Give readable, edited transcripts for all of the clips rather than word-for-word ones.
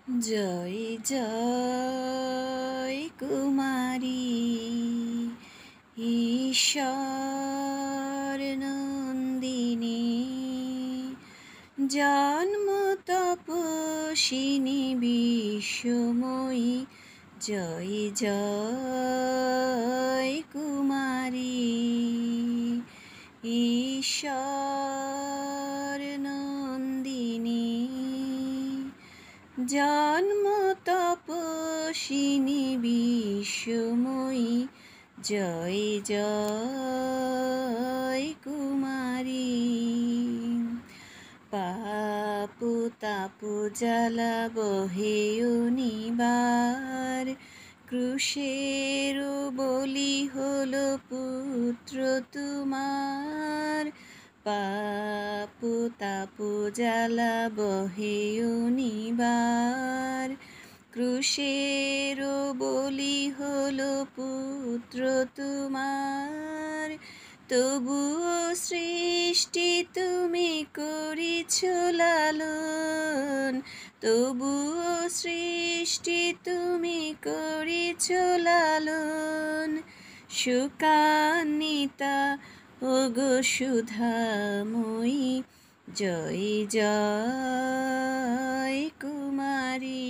জয় জয় কুমারী ঈশ্বর নন্দিনী জন্ম তপস্বিনী বিশ্বময়ী জয় জয় কুমারী ঈশ্বর নন্দিনী জন্ম তপস্বিনী বিশ্বময়ী জয় জয় কুমারী পাপু তাপু জ্বালা বহে অনিবার ক্রুশের বলি হলো পুত্র তোমার পাপু তাপু জ্বালা বহে অনিবার ক্রুশের বলি হলো পুত্র তোমার তবুও সৃষ্টি তুমি করিছ লালন তবুও সৃষ্টি তুমি করিছ লালন সুকান্বিতা ওগো সুধাময়ী জয় জয় কুমারী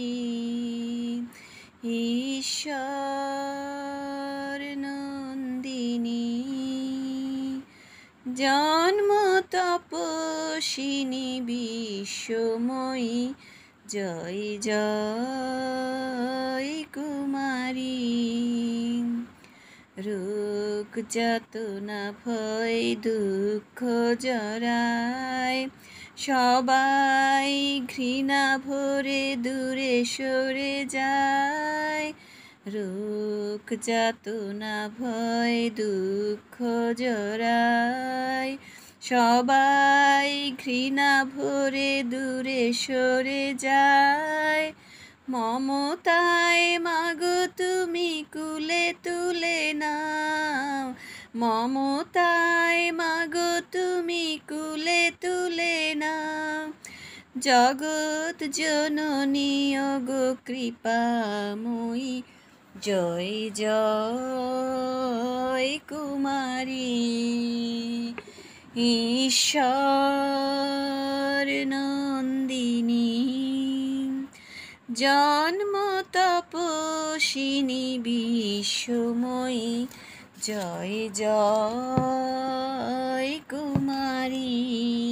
ঈশ্বর নন্দিনী জন্ম তপস্বিনী বিশ্বময়ী জয় জয় কুমারী রোগ যাতনা ভয় দুঃখ জরায় সবাই ঘৃণা ভরে দূরে সরে যায় রোগ যাতনা ভয় দুঃখ জরায় সবাই ঘৃণা ভরে দূরে সরে যায় মমতায় মাগো তুমি কুলে তুলে নাও মমতায় মাগো তুমি কুলে তুলে নাও জগৎ জননী ওগো কৃপাময়ী জয় জয় কুমারী ঈশ্বর নন্দিনী জন্ম তপস্বিনী বিশ্বময়ী জয় জয় কুমারী।